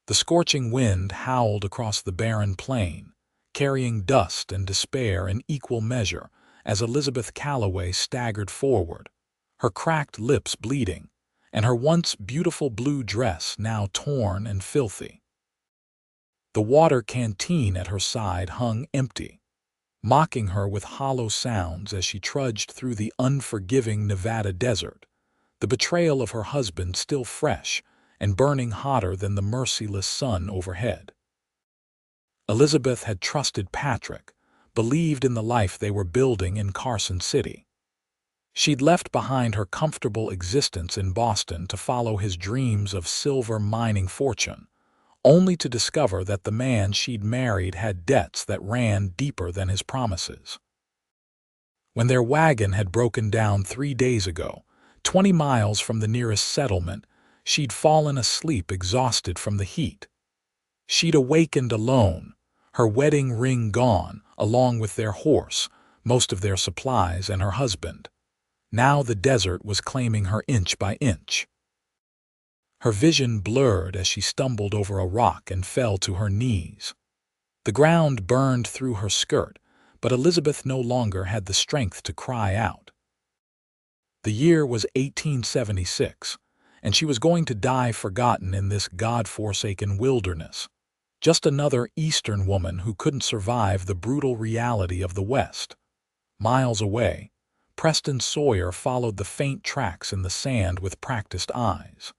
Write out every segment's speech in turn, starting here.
The scorching wind howled across the barren plain, carrying dust and despair in equal measure as Elizabeth Calloway staggered forward, her cracked lips bleeding, and her once beautiful blue dress now torn and filthy. The water canteen at her side hung empty, mocking her with hollow sounds as she trudged through the unforgiving Nevada desert, the betrayal of her husband still fresh and burning hotter than the merciless sun overhead. Elizabeth had trusted Patrick, believed in the life they were building in Carson City. She'd left behind her comfortable existence in Boston to follow his dreams of silver mining fortune, only to discover that the man she'd married had debts that ran deeper than his promises. When their wagon had broken down 3 days ago, 20 miles from the nearest settlement, she'd fallen asleep exhausted from the heat. She'd awakened alone, her wedding ring gone, along with their horse, most of their supplies, and her husband. Now the desert was claiming her inch by inch. Her vision blurred as she stumbled over a rock and fell to her knees. The ground burned through her skirt, but Elizabeth no longer had the strength to cry out. The year was 1876, and she was going to die forgotten in this God-forsaken wilderness. Just another Eastern woman who couldn't survive the brutal reality of the West. Miles away, Preston Sawyer followed the faint tracks in the sand with practiced eyes.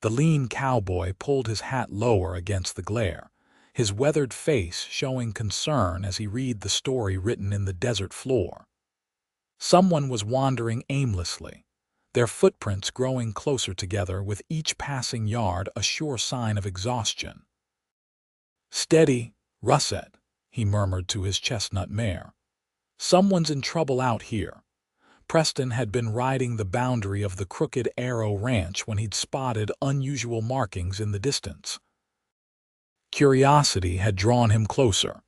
The lean cowboy pulled his hat lower against the glare, his weathered face showing concern as he read the story written in the desert floor. Someone was wandering aimlessly, their footprints growing closer together with each passing yard a sure sign of exhaustion. "Steady, Russet," he murmured to his chestnut mare. "Someone's in trouble out here." Preston had been riding the boundary of the Crooked Arrow Ranch when he'd spotted unusual markings in the distance. Curiosity had drawn him closer,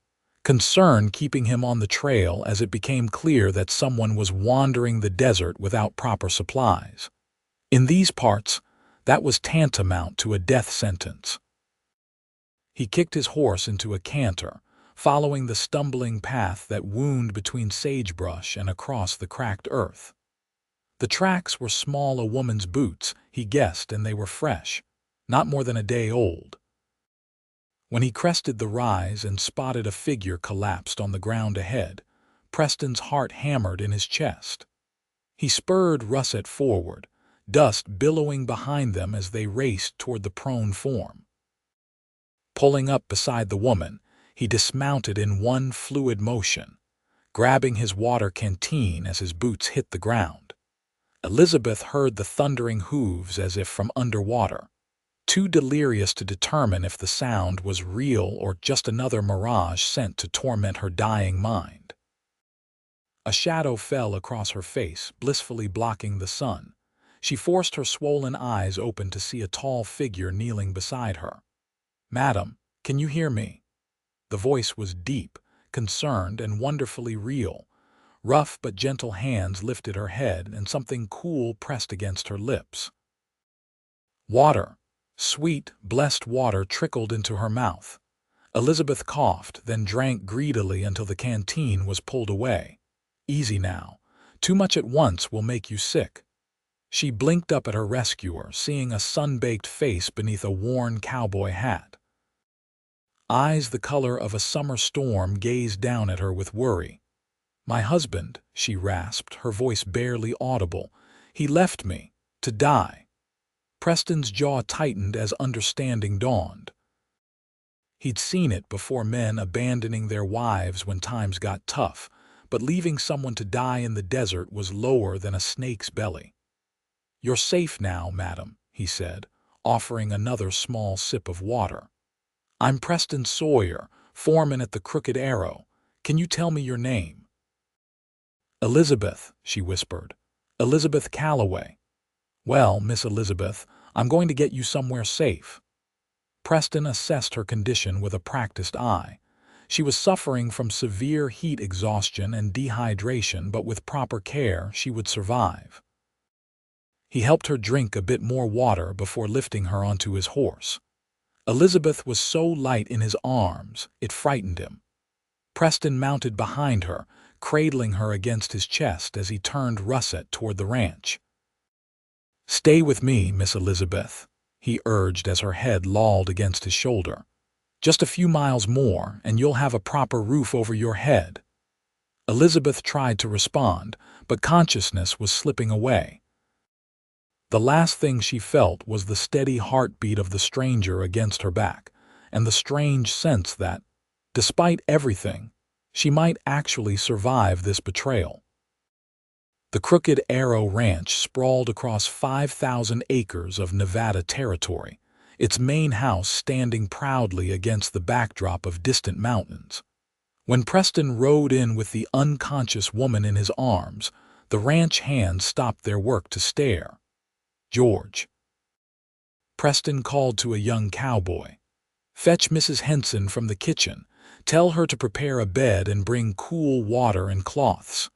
concern keeping him on the trail as it became clear that someone was wandering the desert without proper supplies. In these parts, that was tantamount to a death sentence. He kicked his horse into a canter, following the stumbling path that wound between sagebrush and across the cracked earth. The tracks were small a woman's boots, he guessed, and they were fresh, not more than a day old. When he crested the rise and spotted a figure collapsed on the ground ahead, Preston's heart hammered in his chest. He spurred Russet forward, dust billowing behind them as they raced toward the prone form. Pulling up beside the woman, he dismounted in one fluid motion, grabbing his water canteen as his boots hit the ground. Elizabeth heard the thundering hooves as if from underwater, too delirious to determine if the sound was real or just another mirage sent to torment her dying mind. A shadow fell across her face, blissfully blocking the sun. She forced her swollen eyes open to see a tall figure kneeling beside her. "Madam, can you hear me?" The voice was deep, concerned, and wonderfully real. Rough but gentle hands lifted her head, and something cool pressed against her lips. Water, sweet, blessed water, trickled into her mouth. Elizabeth coughed, then drank greedily until the canteen was pulled away. "Easy now. Too much at once will make you sick." She blinked up at her rescuer, seeing a sun-baked face beneath a worn cowboy hat. Eyes the color of a summer storm gazed down at her with worry. "My husband," she rasped, her voice barely audible. "He left me, to die." Preston's jaw tightened as understanding dawned. He'd seen it before, men abandoning their wives when times got tough, but leaving someone to die in the desert was lower than a snake's belly. "You're safe now, madam," he said, offering another small sip of water. "I'm Preston Sawyer, foreman at the Crooked Arrow. Can you tell me your name?" "Elizabeth," she whispered. "Elizabeth Calloway." "Well, Miss Elizabeth, I'm going to get you somewhere safe." Preston assessed her condition with a practiced eye. She was suffering from severe heat exhaustion and dehydration, but with proper care she would survive. He helped her drink a bit more water before lifting her onto his horse. Elizabeth was so light in his arms, it frightened him. Preston mounted behind her, cradling her against his chest as he turned Russet toward the ranch. "Stay with me, Miss Elizabeth," he urged as her head lolled against his shoulder. "Just a few miles more, and you'll have a proper roof over your head." Elizabeth tried to respond, but consciousness was slipping away. The last thing she felt was the steady heartbeat of the stranger against her back, and the strange sense that, despite everything, she might actually survive this betrayal. The Crooked Arrow Ranch sprawled across 5,000 acres of Nevada territory, its main house standing proudly against the backdrop of distant mountains. When Preston rode in with the unconscious woman in his arms, the ranch hands stopped their work to stare. "George," Preston called to a young cowboy, "fetch Mrs. Henson from the kitchen. Tell her to prepare a bed and bring cool water and cloths."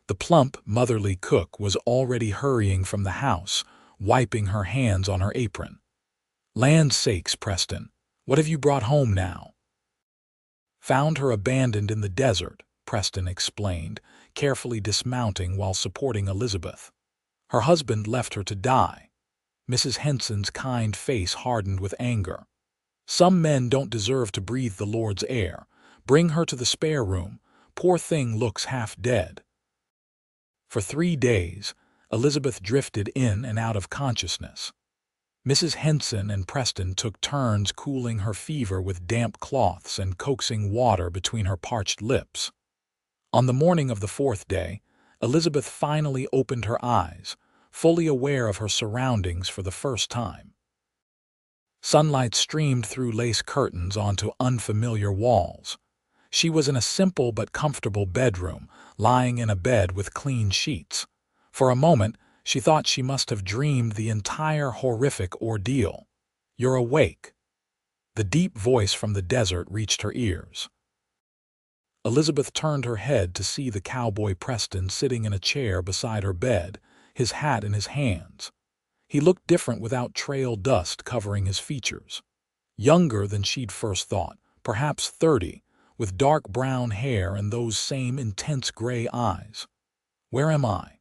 The plump, motherly cook was already hurrying from the house, wiping her hands on her apron. "Land's sakes, Preston, what have you brought home now?" "Found her abandoned in the desert," Preston explained, carefully dismounting while supporting Elizabeth. "Her husband left her to die." Mrs. Henson's kind face hardened with anger. "Some men don't deserve to breathe the Lord's air. Bring her to the spare room. Poor thing looks half dead." For 3 days, Elizabeth drifted in and out of consciousness. Mrs. Henson and Preston took turns cooling her fever with damp cloths and coaxing water between her parched lips. On the morning of the 4th day, Elizabeth finally opened her eyes, fully aware of her surroundings for the first time. Sunlight streamed through lace curtains onto unfamiliar walls. She was in a simple but comfortable bedroom, lying in a bed with clean sheets. For a moment, she thought she must have dreamed the entire horrific ordeal. "You're awake." The deep voice from the desert reached her ears. Elizabeth turned her head to see the cowboy Preston sitting in a chair beside her bed, his hat in his hands. He looked different without trail dust covering his features. Younger than she'd first thought, perhaps 30, with dark brown hair and those same intense gray eyes. "Where am I?"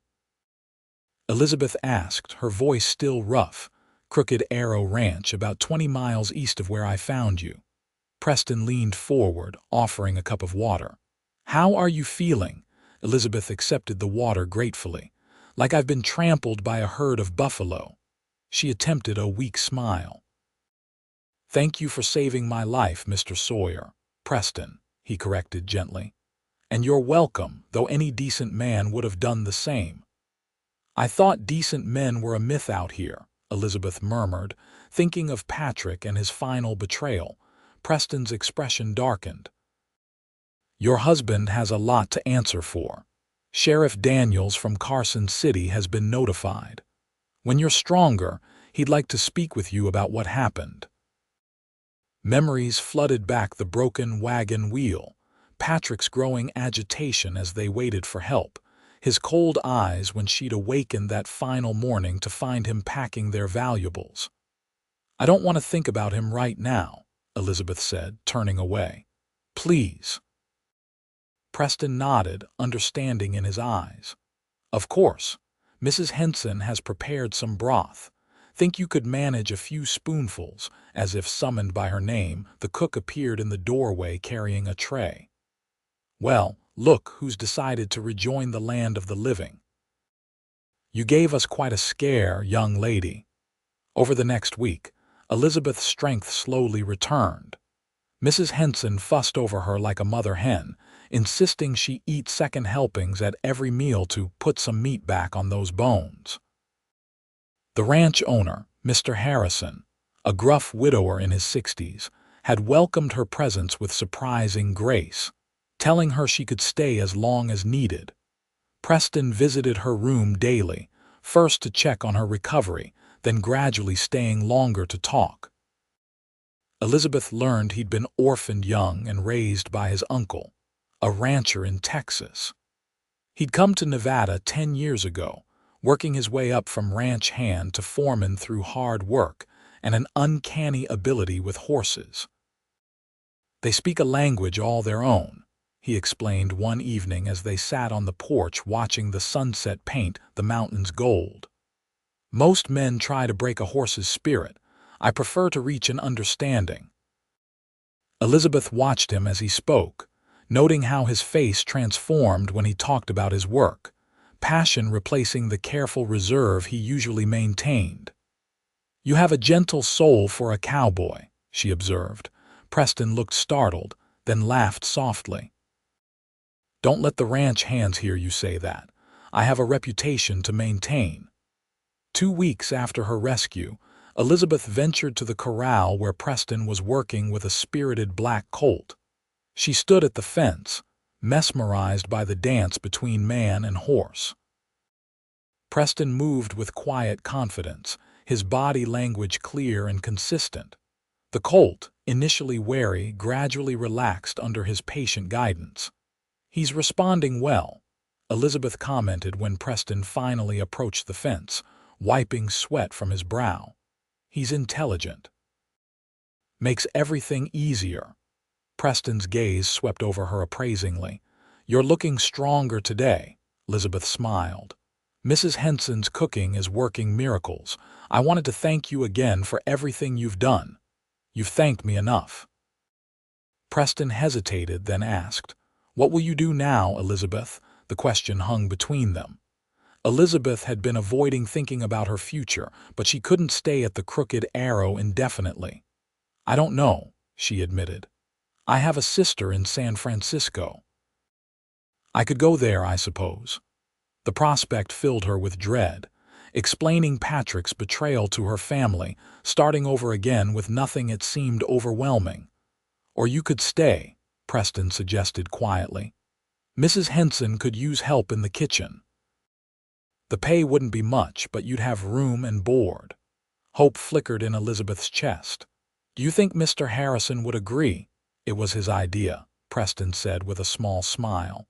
Elizabeth asked, her voice still rough. "Crooked Arrow Ranch, about 20 miles east of where I found you." Preston leaned forward, offering a cup of water. "How are you feeling?" Elizabeth accepted the water gratefully. "Like I've been trampled by a herd of buffalo." She attempted a weak smile. "Thank you for saving my life, Mr. Sawyer." "Preston," he corrected gently. "And you're welcome, though any decent man would have done the same." "I thought decent men were a myth out here," Elizabeth murmured, thinking of Patrick and his final betrayal. Preston's expression darkened. "Your husband has a lot to answer for. Sheriff Daniels from Carson City has been notified. When you're stronger, he'd like to speak with you about what happened." Memories flooded back the broken wagon wheel, Patrick's growing agitation as they waited for help, his cold eyes when she'd awakened that final morning to find him packing their valuables. "I don't want to think about him right now," Elizabeth said, turning away. "Please." Preston nodded, understanding in his eyes. "Of course. Mrs. Henson has prepared some broth. Think you could manage a few spoonfuls?" As if summoned by her name, the cook appeared in the doorway carrying a tray. "Well, look who's decided to rejoin the land of the living. You gave us quite a scare, young lady." Over the next week, Elizabeth's strength slowly returned. Mrs. Henson fussed over her like a mother hen, insisting she eat second helpings at every meal to put some meat back on those bones. The ranch owner, Mr. Harrison, a gruff widower in his 60s, had welcomed her presence with surprising grace, telling her she could stay as long as needed. Preston visited her room daily, first to check on her recovery, then gradually staying longer to talk. Elizabeth learned he'd been orphaned young and raised by his uncle, a rancher in Texas. He'd come to Nevada 10 years ago, working his way up from ranch hand to foreman through hard work, and an uncanny ability with horses. They speak a language all their own, he explained one evening as they sat on the porch watching the sunset paint the mountains gold. Most men try to break a horse's spirit. I prefer to reach an understanding. Elizabeth watched him as he spoke, noting how his face transformed when he talked about his work, passion replacing the careful reserve he usually maintained. "You have a gentle soul for a cowboy," she observed. Preston looked startled, then laughed softly. "Don't let the ranch hands hear you say that. I have a reputation to maintain." 2 weeks after her rescue, Elizabeth ventured to the corral where Preston was working with a spirited black colt. She stood at the fence, mesmerized by the dance between man and horse. Preston moved with quiet confidence, his body language clear and consistent. The colt, initially wary, gradually relaxed under his patient guidance. "He's responding well," Elizabeth commented when Preston finally approached the fence, wiping sweat from his brow. "He's intelligent. Makes everything easier." Preston's gaze swept over her appraisingly. "You're looking stronger today," Elizabeth smiled. "Mrs. Henson's cooking is working miracles. I wanted to thank you again for everything you've done." "You've thanked me enough." Preston hesitated, then asked, "What will you do now, Elizabeth?" The question hung between them. Elizabeth had been avoiding thinking about her future, but she couldn't stay at the Crooked Arrow indefinitely. "I don't know," she admitted. "I have a sister in San Francisco. I could go there, I suppose." The prospect filled her with dread, explaining Patrick's betrayal to her family, starting over again with nothing. It seemed overwhelming. "Or you could stay," Preston suggested quietly. "Mrs. Henson could use help in the kitchen. The pay wouldn't be much, but you'd have room and board." Hope flickered in Elizabeth's chest. "Do you think Mr. Harrison would agree?" "It was his idea," Preston said with a small smile.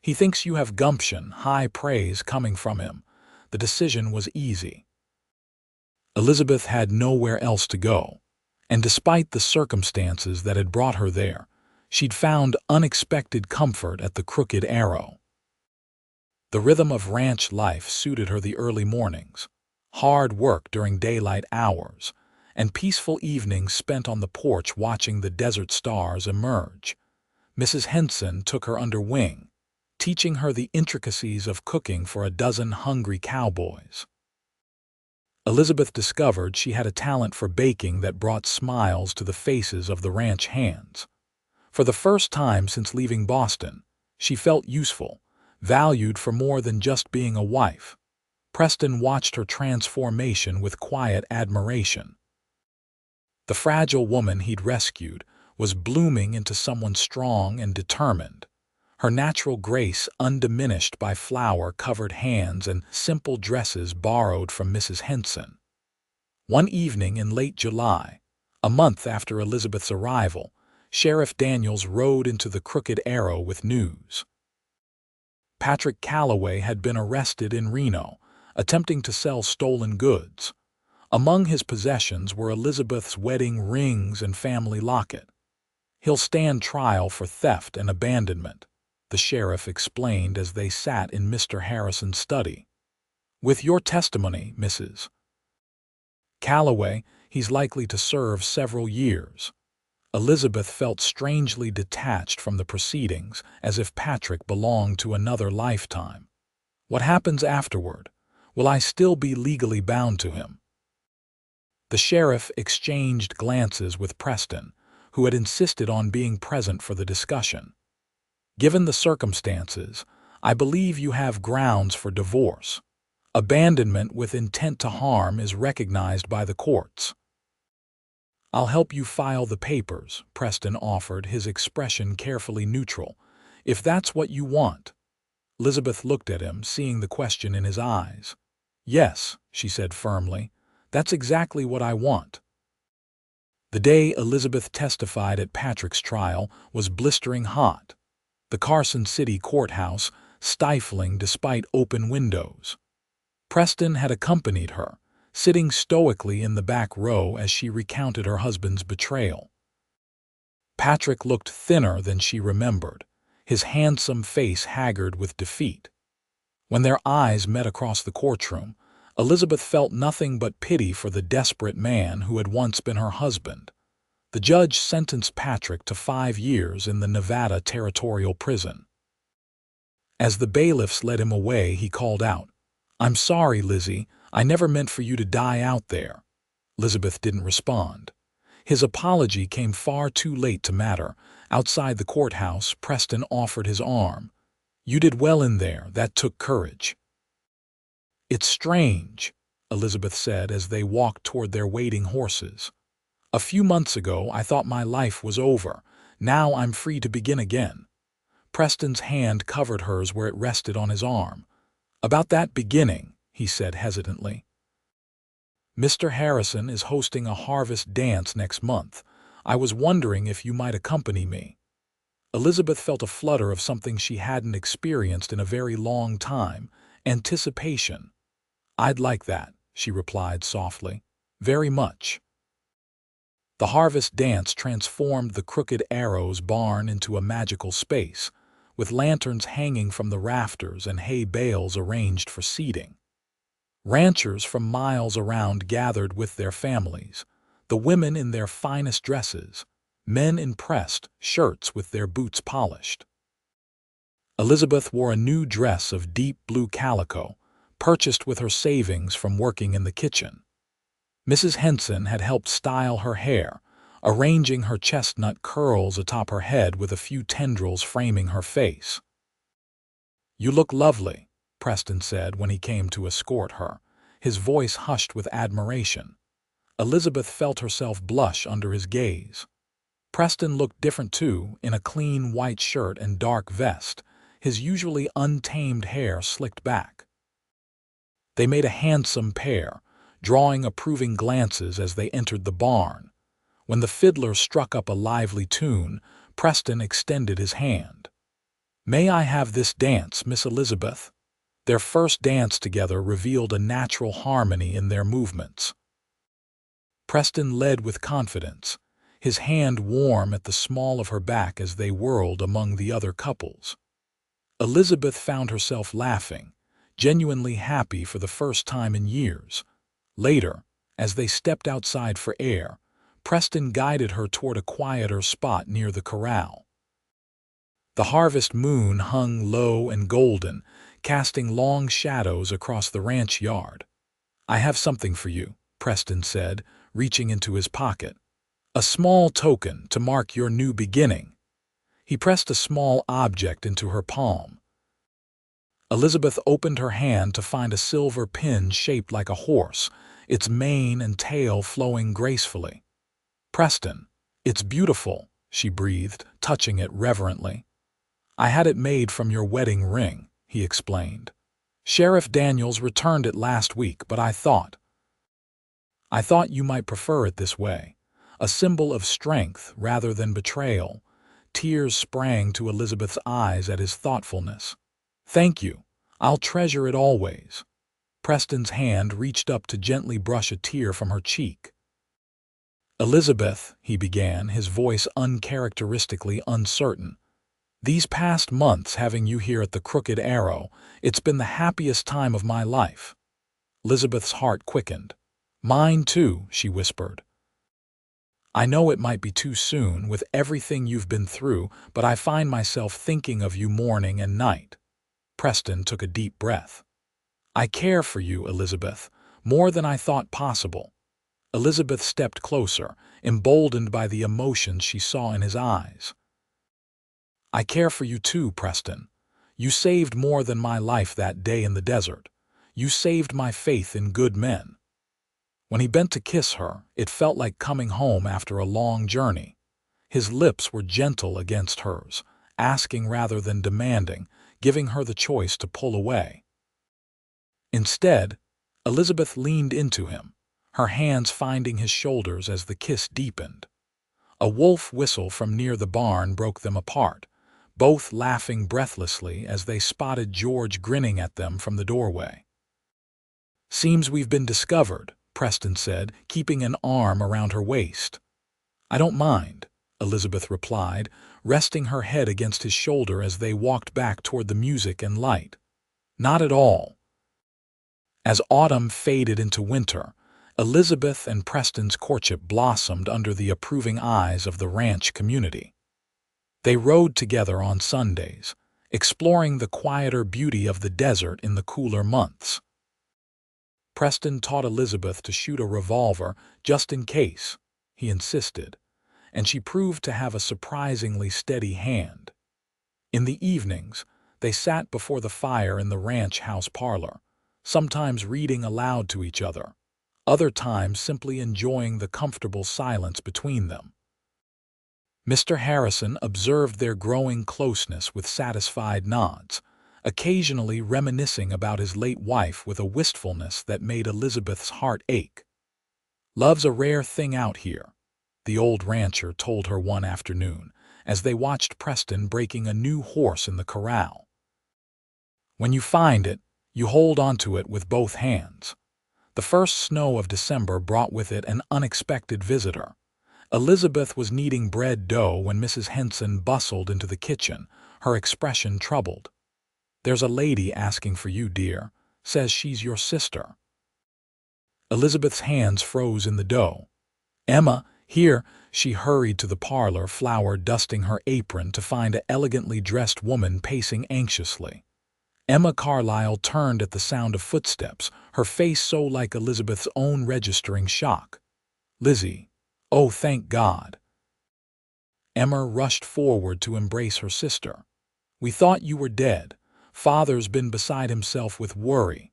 "He thinks you have gumption, high praise coming from him. The decision was easy." Elizabeth had nowhere else to go, and despite the circumstances that had brought her there, she'd found unexpected comfort at the Crooked Arrow. The rhythm of ranch life suited her. The early mornings, hard work during daylight hours, and peaceful evenings spent on the porch watching the desert stars emerge. Mrs. Henson took her under wing, teaching her the intricacies of cooking for a dozen hungry cowboys. Elizabeth discovered she had a talent for baking that brought smiles to the faces of the ranch hands. For the first time since leaving Boston, she felt useful, valued for more than just being a wife. Preston watched her transformation with quiet admiration. The fragile woman he'd rescued was blooming into someone strong and determined, her natural grace undiminished by flour-covered hands and simple dresses borrowed from Mrs. Henson. One evening in late July, a month after Elizabeth's arrival, Sheriff Daniels rode into the Crooked Arrow with news. Patrick Calloway had been arrested in Reno, attempting to sell stolen goods. Among his possessions were Elizabeth's wedding rings and family locket. "He'll stand trial for theft and abandonment," the sheriff explained as they sat in Mr. Harrison's study. "With your testimony, Mrs. Calloway, he's likely to serve several years." Elizabeth felt strangely detached from the proceedings, as if Patrick belonged to another lifetime. "What happens afterward? Will I still be legally bound to him?" The sheriff exchanged glances with Preston, who had insisted on being present for the discussion. "Given the circumstances, I believe you have grounds for divorce. Abandonment with intent to harm is recognized by the courts." "I'll help you file the papers," Preston offered, his expression carefully neutral, "if that's what you want." Elizabeth looked at him, seeing the question in his eyes. "Yes," she said firmly, "that's exactly what I want." The day Elizabeth testified at Patrick's trial was blistering hot. The Carson City courthouse stifling despite open windows. Preston had accompanied her, sitting stoically in the back row as she recounted her husband's betrayal. Patrick looked thinner than she remembered, his handsome face haggard with defeat. When their eyes met across the courtroom, Elizabeth felt nothing but pity for the desperate man who had once been her husband. The judge sentenced Patrick to 5 years in the Nevada Territorial Prison. As the bailiffs led him away, he called out, "I'm sorry, Lizzie. I never meant for you to die out there." Elizabeth didn't respond. His apology came far too late to matter. Outside the courthouse, Preston offered his arm. "You did well in there. That took courage." "It's strange," Elizabeth said as they walked toward their waiting horses. "A few months ago, I thought my life was over. Now I'm free to begin again." Preston's hand covered hers where it rested on his arm. "About that beginning," he said hesitantly. "Mr. Harrison is hosting a harvest dance next month. I was wondering if you might accompany me." Elizabeth felt a flutter of something she hadn't experienced in a very long time, anticipation. "I'd like that," she replied softly. "Very much." The harvest dance transformed the Crooked Arrow's barn into a magical space, with lanterns hanging from the rafters and hay bales arranged for seating. Ranchers from miles around gathered with their families, the women in their finest dresses, men in pressed shirts with their boots polished. Elizabeth wore a new dress of deep blue calico, purchased with her savings from working in the kitchen. Mrs. Henson had helped style her hair, arranging her chestnut curls atop her head with a few tendrils framing her face. "You look lovely," Preston said when he came to escort her, his voice hushed with admiration. Elizabeth felt herself blush under his gaze. Preston looked different too, in a clean white shirt and dark vest, his usually untamed hair slicked back. They made a handsome pair, drawing approving glances as they entered the barn. When the fiddler struck up a lively tune, Preston extended his hand. "May I have this dance, Miss Elizabeth?" Their first dance together revealed a natural harmony in their movements. Preston led with confidence, his hand warm at the small of her back as they whirled among the other couples. Elizabeth found herself laughing, genuinely happy for the first time in years. Later, as they stepped outside for air, Preston guided her toward a quieter spot near the corral. The harvest moon hung low and golden, casting long shadows across the ranch yard. "I have something for you," Preston said, reaching into his pocket. "A small token to mark your new beginning." He pressed a small object into her palm. Elizabeth opened her hand to find a silver pin shaped like a horse, its mane and tail flowing gracefully. "Preston, it's beautiful," she breathed, touching it reverently. "I had it made from your wedding ring," he explained. "Sheriff Daniels returned it last week, but I thought you might prefer it this way. A symbol of strength rather than betrayal." Tears sprang to Elizabeth's eyes at his thoughtfulness. "Thank you. I'll treasure it always." Preston's hand reached up to gently brush a tear from her cheek. "Elizabeth," he began, his voice uncharacteristically uncertain. "These past months having you here at the Crooked Arrow, it's been the happiest time of my life." Elizabeth's heart quickened. "Mine too," she whispered. "I know it might be too soon with everything you've been through, but I find myself thinking of you morning and night." Preston took a deep breath. "I care for you, Elizabeth, more than I thought possible." Elizabeth stepped closer, emboldened by the emotions she saw in his eyes. "I care for you too, Preston. You saved more than my life that day in the desert. You saved my faith in good men." When he bent to kiss her, it felt like coming home after a long journey. His lips were gentle against hers, asking rather than demanding, giving her the choice to pull away. Instead, Elizabeth leaned into him, her hands finding his shoulders as the kiss deepened. A wolf whistle from near the barn broke them apart, both laughing breathlessly as they spotted George grinning at them from the doorway. "Seems we've been discovered," Preston said, keeping an arm around her waist. "I don't mind," Elizabeth replied, resting her head against his shoulder as they walked back toward the music and light. "Not at all." As autumn faded into winter, Elizabeth and Preston's courtship blossomed under the approving eyes of the ranch community. They rode together on Sundays, exploring the quieter beauty of the desert in the cooler months. Preston taught Elizabeth to shoot a revolver just in case, he insisted, and she proved to have a surprisingly steady hand. In the evenings, they sat before the fire in the ranch house parlor, sometimes reading aloud to each other, other times simply enjoying the comfortable silence between them. Mr. Harrison observed their growing closeness with satisfied nods, occasionally reminiscing about his late wife with a wistfulness that made Elizabeth's heart ache. "Love's a rare thing out here," the old rancher told her one afternoon, as they watched Preston breaking a new horse in the corral. "When you find it, you hold onto it with both hands." The first snow of December brought with it an unexpected visitor. Elizabeth was kneading bread dough when Mrs. Henson bustled into the kitchen, her expression troubled. "There's a lady asking for you, dear. Says she's your sister." Elizabeth's hands froze in the dough. "Emma, here." She hurried to the parlor, flour dusting her apron, to find an elegantly dressed woman pacing anxiously. Emma Carlyle turned at the sound of footsteps, her face so like Elizabeth's own, registering shock. "Lizzie. Oh, thank God." Emma rushed forward to embrace her sister. "We thought you were dead. Father's been beside himself with worry."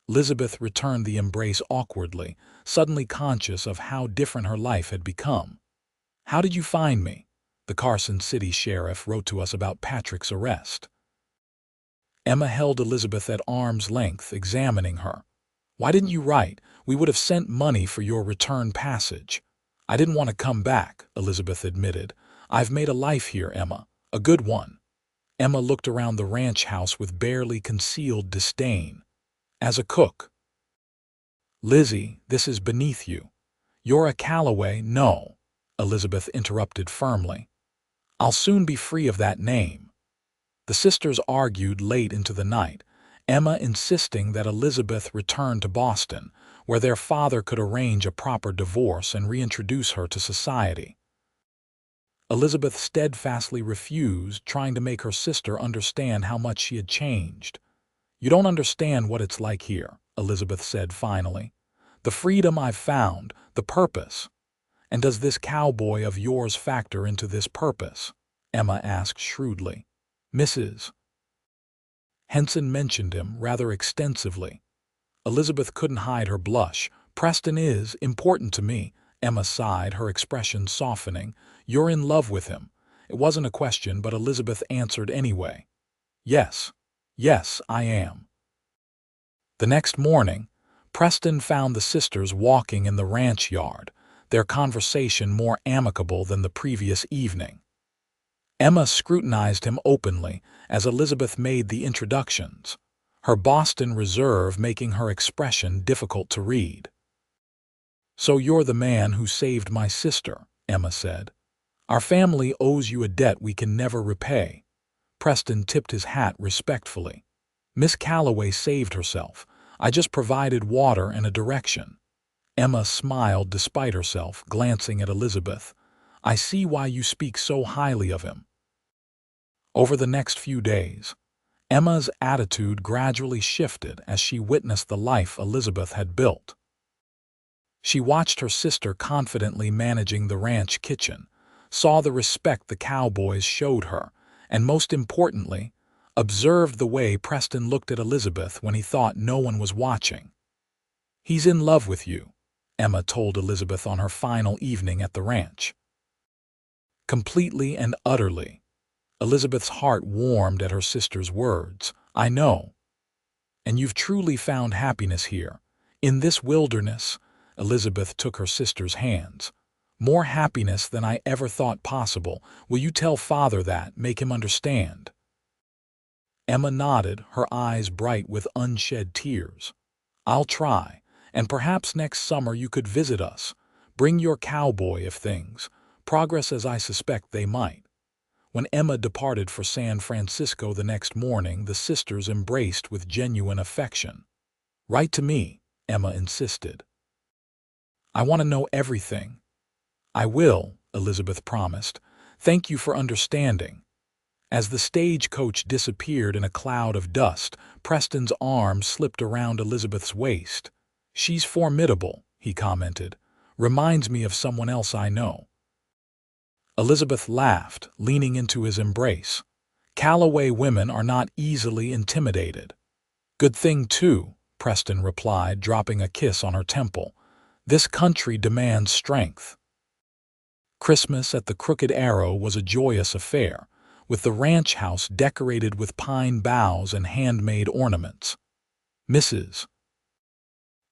Elizabeth returned the embrace awkwardly, suddenly conscious of how different her life had become. "How did you find me?" The Carson City sheriff wrote to us about Patrick's arrest. Emma held Elizabeth at arm's length, examining her. "Why didn't you write? We would have sent money for your return passage." "I didn't want to come back," Elizabeth admitted. "I've made a life here, Emma. A good one." Emma looked around the ranch house with barely concealed disdain. "As a cook." "Lizzie, this is beneath you. You're a Calloway." "No," Elizabeth interrupted firmly. "I'll soon be free of that name." The sisters argued late into the night, Emma insisting that Elizabeth return to Boston, where their father could arrange a proper divorce and reintroduce her to society. Elizabeth steadfastly refused, trying to make her sister understand how much she had changed. "You don't understand what it's like here," Elizabeth said finally. "The freedom I've found, the purpose." "And does this cowboy of yours factor into this purpose?" Emma asked shrewdly. Mrs. Henson mentioned him rather extensively. Elizabeth couldn't hide her blush. "Preston is important to me," Emma sighed, her expression softening. "You're in love with him." It wasn't a question, but Elizabeth answered anyway. Yes, I am." The next morning, Preston found the sisters walking in the ranch yard, their conversation more amicable than the previous evening. Emma scrutinized him openly as Elizabeth made the introductions, her Boston reserve making her expression difficult to read. "So you're the man who saved my sister," Emma said. "Our family owes you a debt we can never repay." Preston tipped his hat respectfully. "Miss Calloway saved herself. I just provided water and a direction." Emma smiled despite herself, glancing at Elizabeth. "I see why you speak so highly of him." Over the next few days, Emma's attitude gradually shifted as she witnessed the life Elizabeth had built. She watched her sister confidently managing the ranch kitchen, saw the respect the cowboys showed her, and most importantly, observed the way Preston looked at Elizabeth when he thought no one was watching. "He's in love with you," Emma told Elizabeth on her final evening at the ranch. Completely and utterly. Elizabeth's heart warmed at her sister's words. "I know. And you've truly found happiness here. In this wilderness," Elizabeth took her sister's hands. "More happiness than I ever thought possible. Will you tell Father that, make him understand?" Emma nodded, her eyes bright with unshed tears. "I'll try." And perhaps next summer you could visit us. Bring your cowboy if things progress as I suspect they might." When Emma departed for San Francisco the next morning, the sisters embraced with genuine affection. "Write to me," Emma insisted. "I want to know everything." "I will," Elizabeth promised. "Thank you for understanding." As the stagecoach disappeared in a cloud of dust, Preston's arm slipped around Elizabeth's waist. "She's formidable," he commented. "Reminds me of someone else I know." Elizabeth laughed, leaning into his embrace. "Calloway women are not easily intimidated." "Good thing, too," Preston replied, dropping a kiss on her temple. "This country demands strength." Christmas at the Crooked Arrow was a joyous affair, with the ranch house decorated with pine boughs and handmade ornaments. Mrs.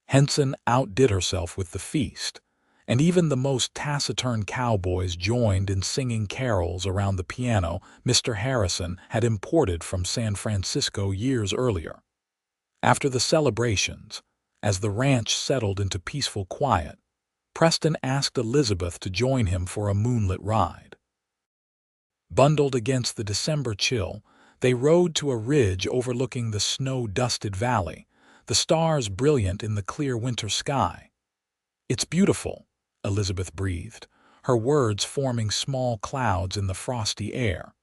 Henson outdid herself with the feast, and even the most taciturn cowboys joined in singing carols around the piano Mr. Harrison had imported from San Francisco years earlier. After the celebrations, as the ranch settled into peaceful quiet, Preston asked Elizabeth to join him for a moonlit ride. Bundled against the December chill, they rode to a ridge overlooking the snow-dusted valley, the stars brilliant in the clear winter sky. "It's beautiful," Elizabeth breathed, her words forming small clouds in the frosty air.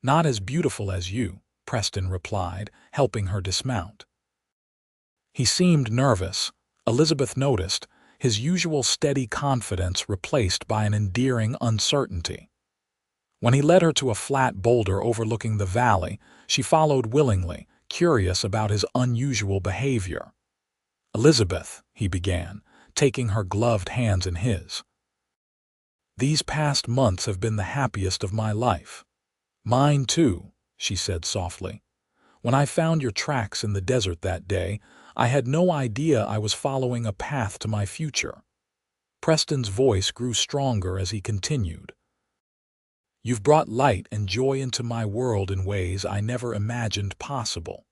"Not as beautiful as you," Preston replied, helping her dismount. He seemed nervous, Elizabeth noticed, his usual steady confidence replaced by an endearing uncertainty. When he led her to a flat boulder overlooking the valley, she followed willingly, curious about his unusual behavior. "Elizabeth," he began, taking her gloved hands in his. "These past months have been the happiest of my life." "Mine too," she said softly. "When I found your tracks in the desert that day, I had no idea I was following a path to my future." Preston's voice grew stronger as he continued. "You've brought light and joy into my world in ways I never imagined possible."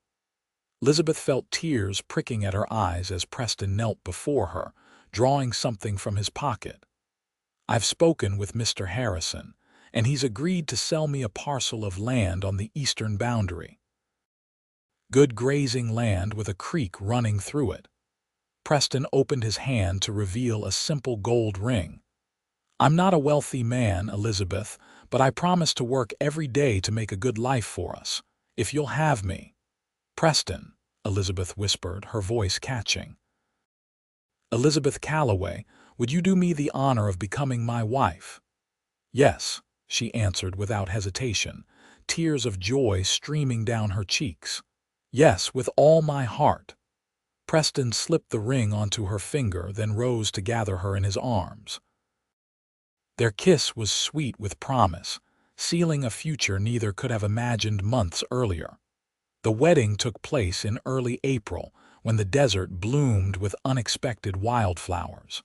Elizabeth felt tears pricking at her eyes as Preston knelt before her, drawing something from his pocket. "I've spoken with Mr. Harrison, and he's agreed to sell me a parcel of land on the eastern boundary. Good grazing land with a creek running through it." Preston opened his hand to reveal a simple gold ring. "I'm not a wealthy man, Elizabeth, but I promise to work every day to make a good life for us, if you'll have me." "Preston," Elizabeth whispered, her voice catching. "Elizabeth Calloway, would you do me the honor of becoming my wife?" "Yes," she answered without hesitation, tears of joy streaming down her cheeks. "Yes, with all my heart." Preston slipped the ring onto her finger, then rose to gather her in his arms. Their kiss was sweet with promise, sealing a future neither could have imagined months earlier. The wedding took place in early April, when the desert bloomed with unexpected wildflowers.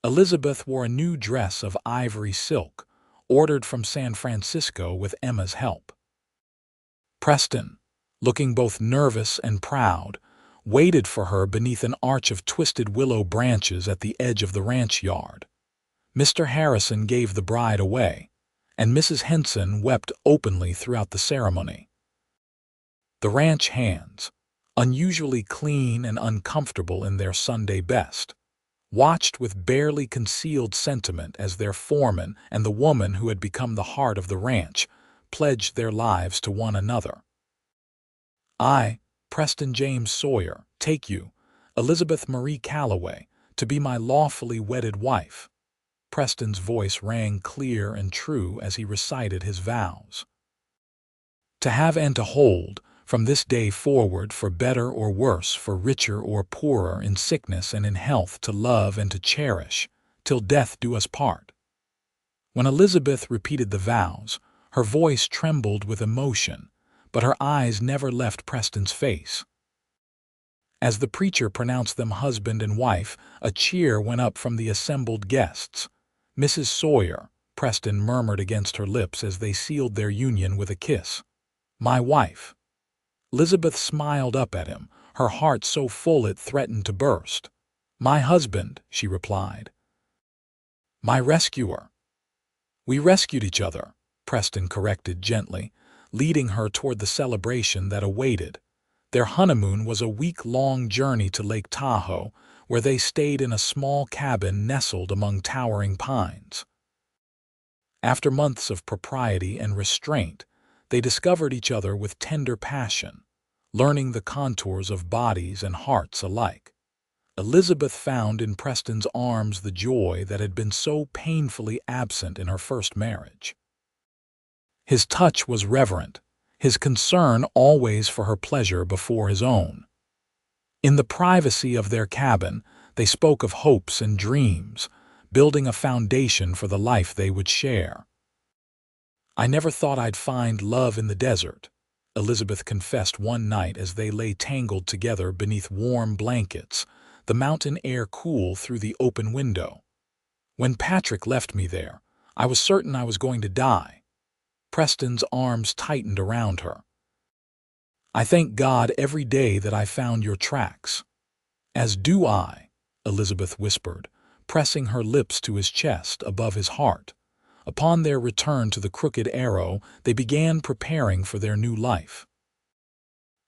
Elizabeth wore a new dress of ivory silk, ordered from San Francisco with Emma's help. Preston, looking both nervous and proud, waited for her beneath an arch of twisted willow branches at the edge of the ranch yard. Mr. Harrison gave the bride away, and Mrs. Henson wept openly throughout the ceremony. The ranch hands, unusually clean and uncomfortable in their Sunday best, watched with barely concealed sentiment as their foreman and the woman who had become the heart of the ranch pledged their lives to one another. "I, Preston James Sawyer, take you, Elizabeth Marie Calloway, to be my lawfully wedded wife." Preston's voice rang clear and true as he recited his vows. "To have and to hold, from this day forward, for better or worse, for richer or poorer, in sickness and in health, to love and to cherish, till death do us part." When Elizabeth repeated the vows, her voice trembled with emotion, but her eyes never left Preston's face. As the preacher pronounced them husband and wife, a cheer went up from the assembled guests. "Mrs. Sawyer," Preston murmured against her lips as they sealed their union with a kiss. "My wife." Elizabeth smiled up at him, her heart so full it threatened to burst. "My husband," she replied. "My rescuer." "We rescued each other," Preston corrected gently, leading her toward the celebration that awaited. Their honeymoon was a week-long journey to Lake Tahoe, where they stayed in a small cabin nestled among towering pines. After months of propriety and restraint, they discovered each other with tender passion, learning the contours of bodies and hearts alike. Elizabeth found in Preston's arms the joy that had been so painfully absent in her first marriage. His touch was reverent, his concern always for her pleasure before his own. In the privacy of their cabin, they spoke of hopes and dreams, building a foundation for the life they would share. "I never thought I'd find love in the desert," Elizabeth confessed one night as they lay tangled together beneath warm blankets, the mountain air cool through the open window. "When Patrick left me there, I was certain I was going to die." Preston's arms tightened around her. "I thank God every day that I found your tracks." "As do I," Elizabeth whispered, pressing her lips to his chest above his heart. Upon their return to the Crooked Arrow, they began preparing for their new life.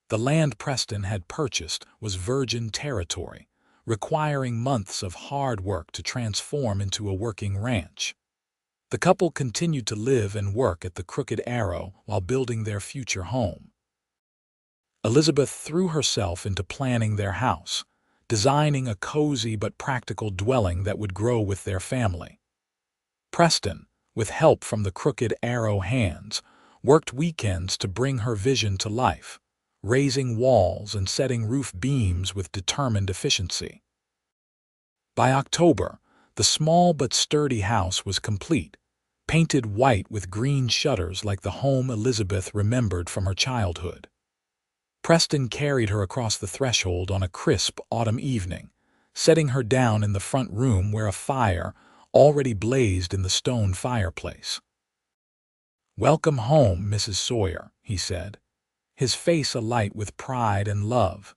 The land Preston had purchased was virgin territory, requiring months of hard work to transform into a working ranch. The couple continued to live and work at the Crooked Arrow while building their future home. Elizabeth threw herself into planning their house, designing a cozy but practical dwelling that would grow with their family. Preston, with help from the Crooked Arrow hands, worked weekends to bring her vision to life, raising walls and setting roof beams with determined efficiency. By October, the small but sturdy house was complete, painted white with green shutters like the home Elizabeth remembered from her childhood. Preston carried her across the threshold on a crisp autumn evening, setting her down in the front room where a fire already blazed in the stone fireplace. "Welcome home, Mrs. Sawyer," he said, his face alight with pride and love.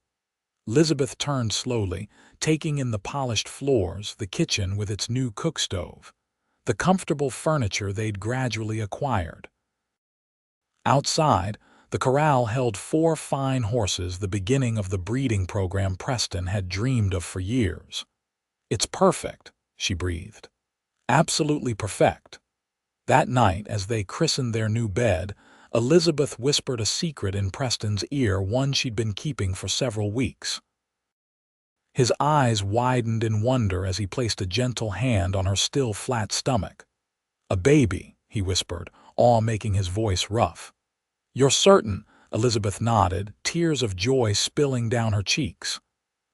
Elizabeth turned slowly, taking in the polished floors, the kitchen with its new cook stove, the comfortable furniture they'd gradually acquired. Outside, the corral held 4 fine horses, the beginning of the breeding program Preston had dreamed of for years. "It's perfect," she breathed. "Absolutely perfect." That night, as they christened their new bed, Elizabeth whispered a secret in Preston's ear, one she'd been keeping for several weeks. His eyes widened in wonder as he placed a gentle hand on her still flat stomach. "A baby," he whispered, awe making his voice rough. "You're certain?" Elizabeth nodded, tears of joy spilling down her cheeks.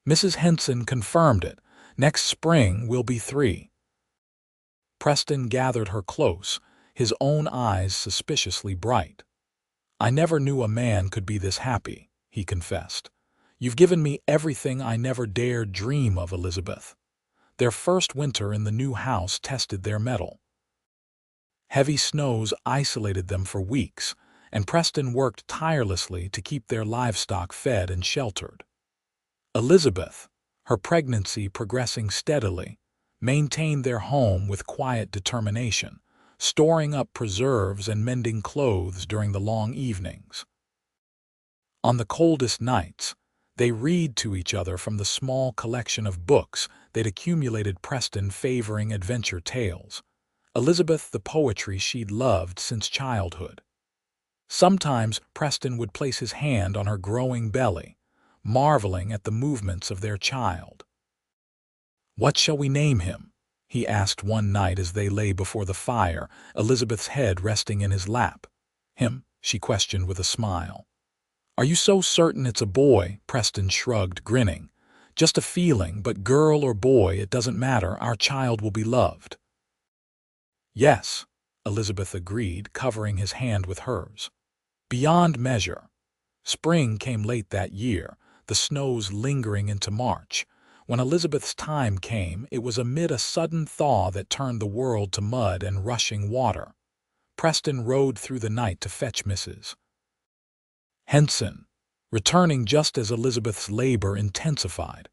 "Mrs. Henson confirmed it. Next spring we'll be 3. Preston gathered her close, his own eyes suspiciously bright. "I never knew a man could be this happy," he confessed. "You've given me everything I never dared dream of, Elizabeth." Their first winter in the new house tested their mettle. Heavy snows isolated them for weeks, and Preston worked tirelessly to keep their livestock fed and sheltered. Elizabeth, her pregnancy progressing steadily, maintained their home with quiet determination, storing up preserves and mending clothes during the long evenings. On the coldest nights, they read to each other from the small collection of books they'd accumulated, Preston favoring adventure tales, Elizabeth the poetry she'd loved since childhood. Sometimes Preston would place his hand on her growing belly, marveling at the movements of their child. "What shall we name him?" he asked one night as they lay before the fire, Elizabeth's head resting in his lap. "Him?" she questioned with a smile. "Are you so certain it's a boy?" Preston shrugged, grinning. "Just a feeling, but girl or boy, it doesn't matter. Our child will be loved." "Yes," Elizabeth agreed, covering his hand with hers. "Beyond measure." Spring came late that year, the snows lingering into March. When Elizabeth's time came, it was amid a sudden thaw that turned the world to mud and rushing water. Preston rode through the night to fetch Mrs. Henson, returning just as Elizabeth's labor intensified.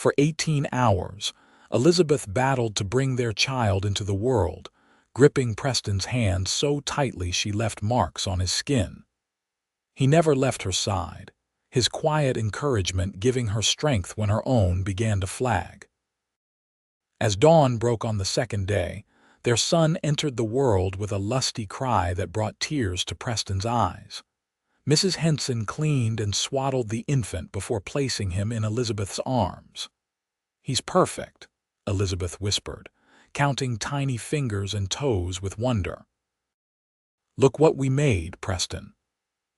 For 18 hours, Elizabeth battled to bring their child into the world, gripping Preston's hand so tightly she left marks on his skin. He never left her side, his quiet encouragement giving her strength when her own began to flag. As dawn broke on the second day, their son entered the world with a lusty cry that brought tears to Preston's eyes. Mrs. Henson cleaned and swaddled the infant before placing him in Elizabeth's arms. "He's perfect," Elizabeth whispered, counting tiny fingers and toes with wonder. "Look what we made, Preston."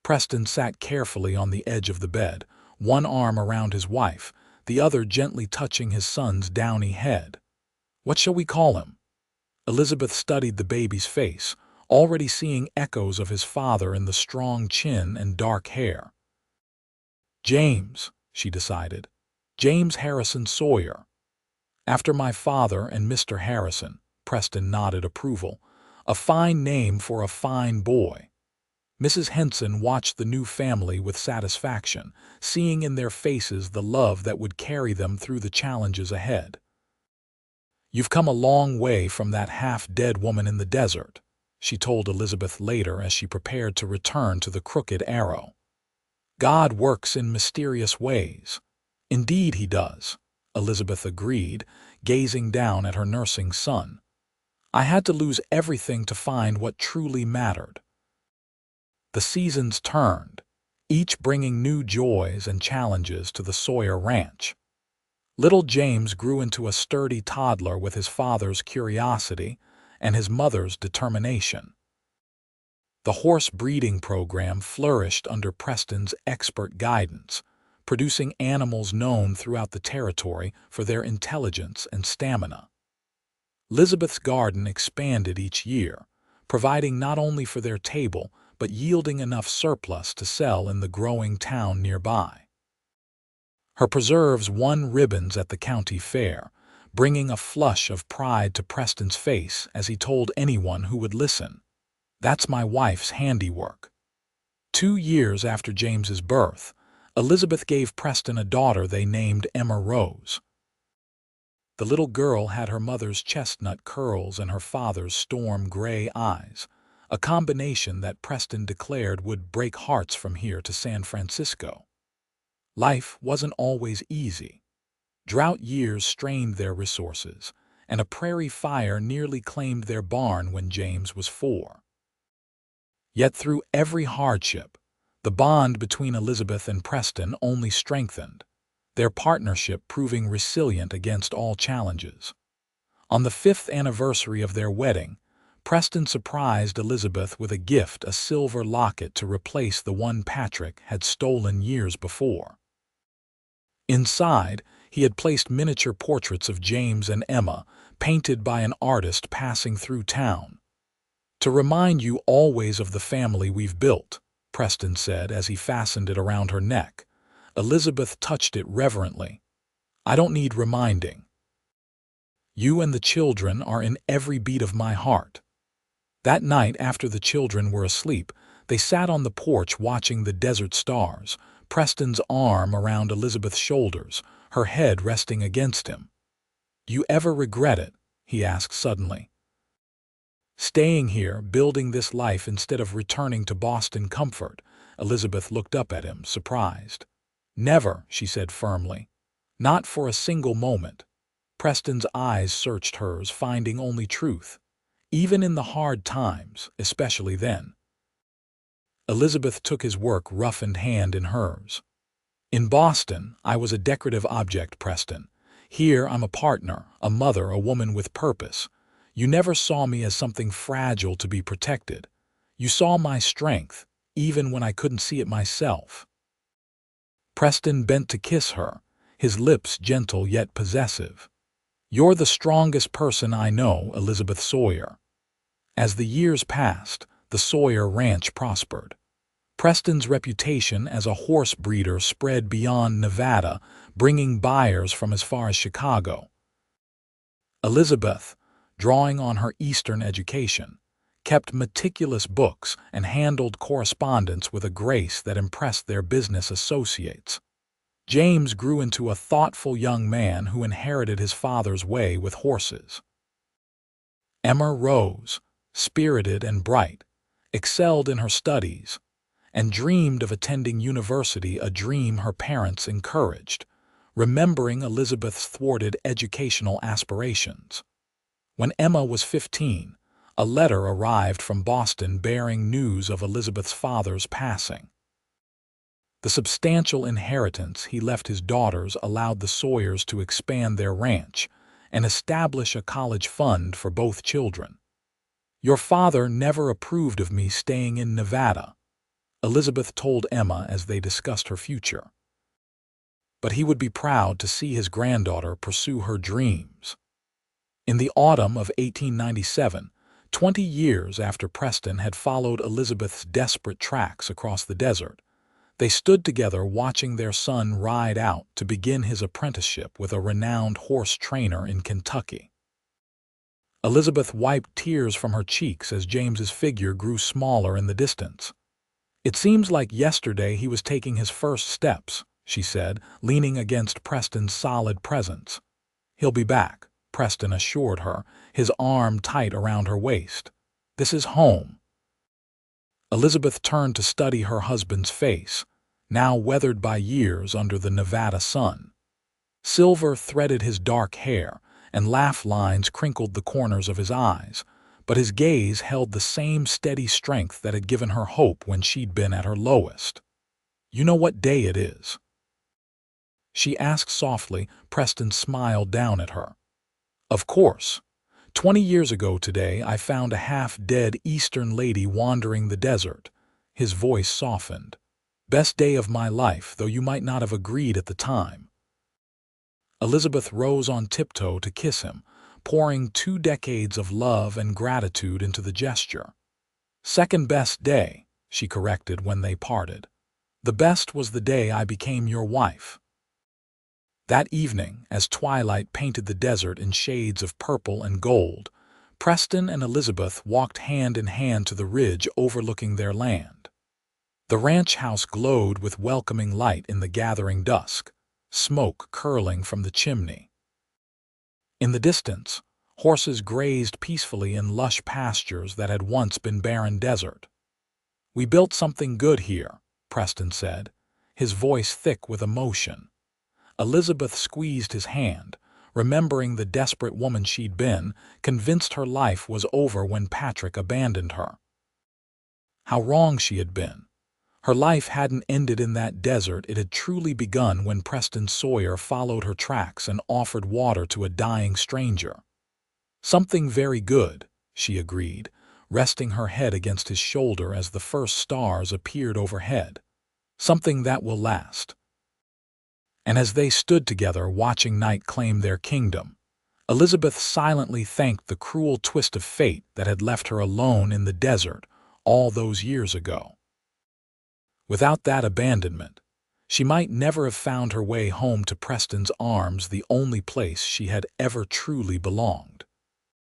Preston sat carefully on the edge of the bed, one arm around his wife, the other gently touching his son's downy head. "What shall we call him?" Elizabeth studied the baby's face, already seeing echoes of his father in the strong chin and dark hair. "James," she decided. "James Harrison Sawyer." "After my father and Mr. Harrison," Preston nodded approval. "A fine name for a fine boy." Mrs. Henson watched the new family with satisfaction, seeing in their faces the love that would carry them through the challenges ahead. "You've come a long way from that half-dead woman in the desert," she told Elizabeth later as she prepared to return to the Crooked Arrow. "God works in mysterious ways." "Indeed he does," Elizabeth agreed, gazing down at her nursing son. "I had to lose everything to find what truly mattered." The seasons turned, each bringing new joys and challenges to the Sawyer ranch. Little James grew into a sturdy toddler with his father's curiosity and his mother's determination. The horse breeding program flourished under Preston's expert guidance, producing animals known throughout the territory for their intelligence and stamina. Elizabeth's garden expanded each year, providing not only for their table but yielding enough surplus to sell in the growing town nearby. Her preserves won ribbons at the county fair, bringing a flush of pride to Preston's face as he told anyone who would listen, "That's my wife's handiwork." 2 years after James's birth, Elizabeth gave Preston a daughter they named Emma Rose. The little girl had her mother's chestnut curls and her father's storm-gray eyes, a combination that Preston declared would break hearts from here to San Francisco. Life wasn't always easy. Drought years strained their resources, and a prairie fire nearly claimed their barn when James was 4. Yet through every hardship, the bond between Elizabeth and Preston only strengthened, their partnership proving resilient against all challenges. On the 5th anniversary of their wedding, Preston surprised Elizabeth with a gift, a silver locket to replace the one Patrick had stolen years before. Inside, he had placed miniature portraits of James and Emma, painted by an artist passing through town. "To remind you always of the family we've built," Preston said as he fastened it around her neck. Elizabeth touched it reverently. "I don't need reminding. You and the children are in every beat of my heart." That night, after the children were asleep, they sat on the porch watching the desert stars, Preston's arm around Elizabeth's shoulders, her head resting against him. "Do you ever regret it?" he asked suddenly. "Staying here, building this life instead of returning to Boston comfort?" Elizabeth looked up at him, surprised. "Never," she said firmly. "Not for a single moment." Preston's eyes searched hers, finding only truth. "Even in the hard times, especially then." Elizabeth took his work-roughened hand in hers. "In Boston, I was a decorative object, Preston. Here, I'm a partner, a mother, a woman with purpose. You never saw me as something fragile to be protected. You saw my strength, even when I couldn't see it myself." Preston bent to kiss her, his lips gentle yet possessive. "You're the strongest person I know, Elizabeth Sawyer." As the years passed, the Sawyer ranch prospered. Preston's reputation as a horse breeder spread beyond Nevada, bringing buyers from as far as Chicago. Elizabeth, drawing on her Eastern education, kept meticulous books and handled correspondence with a grace that impressed their business associates. James grew into a thoughtful young man who inherited his father's way with horses. Emma rose, spirited and bright, excelled in her studies, and dreamed of attending university, a dream her parents encouraged, remembering Elizabeth's thwarted educational aspirations. When Emma was 15, a letter arrived from Boston bearing news of Elizabeth's father's passing. The substantial inheritance he left his daughters allowed the Sawyers to expand their ranch and establish a college fund for both children. "Your father never approved of me staying in Nevada," Elizabeth told Emma as they discussed her future. "But he would be proud to see his granddaughter pursue her dreams." In the autumn of 1897, 20 years after Preston had followed Elizabeth's desperate tracks across the desert, they stood together watching their son ride out to begin his apprenticeship with a renowned horse trainer in Kentucky. Elizabeth wiped tears from her cheeks as James's figure grew smaller in the distance. "It seems like yesterday he was taking his first steps," she said, leaning against Preston's solid presence. "He'll be back," Preston assured her, his arm tight around her waist. "This is home." Elizabeth turned to study her husband's face, now weathered by years under the Nevada sun. Silver threaded his dark hair, and laugh lines crinkled the corners of his eyes, but his gaze held the same steady strength that had given her hope when she'd been at her lowest. "You know what day it is?" she asked softly. Preston smiled down at her. "Of course. 20 years ago today I found a half-dead Eastern lady wandering the desert." His voice softened. "Best day of my life, though you might not have agreed at the time." Elizabeth rose on tiptoe to kiss him, pouring 2 decades of love and gratitude into the gesture. "Second best day," she corrected when they parted. "The best was the day I became your wife." That evening, as twilight painted the desert in shades of purple and gold, Preston and Elizabeth walked hand in hand to the ridge overlooking their land. The ranch house glowed with welcoming light in the gathering dusk, smoke curling from the chimney. In the distance, horses grazed peacefully in lush pastures that had once been barren desert. "We built something good here," Preston said, his voice thick with emotion. Elizabeth squeezed his hand, remembering the desperate woman she'd been, convinced her life was over when Patrick abandoned her. How wrong she had been. Her life hadn't ended in that desert, it had truly begun when Preston Sawyer followed her tracks and offered water to a dying stranger. "Something very good," she agreed, resting her head against his shoulder as the first stars appeared overhead. "Something that will last." And as they stood together watching night claim their kingdom, Elizabeth silently thanked the cruel twist of fate that had left her alone in the desert all those years ago. Without that abandonment, she might never have found her way home to Preston's arms, the only place she had ever truly belonged.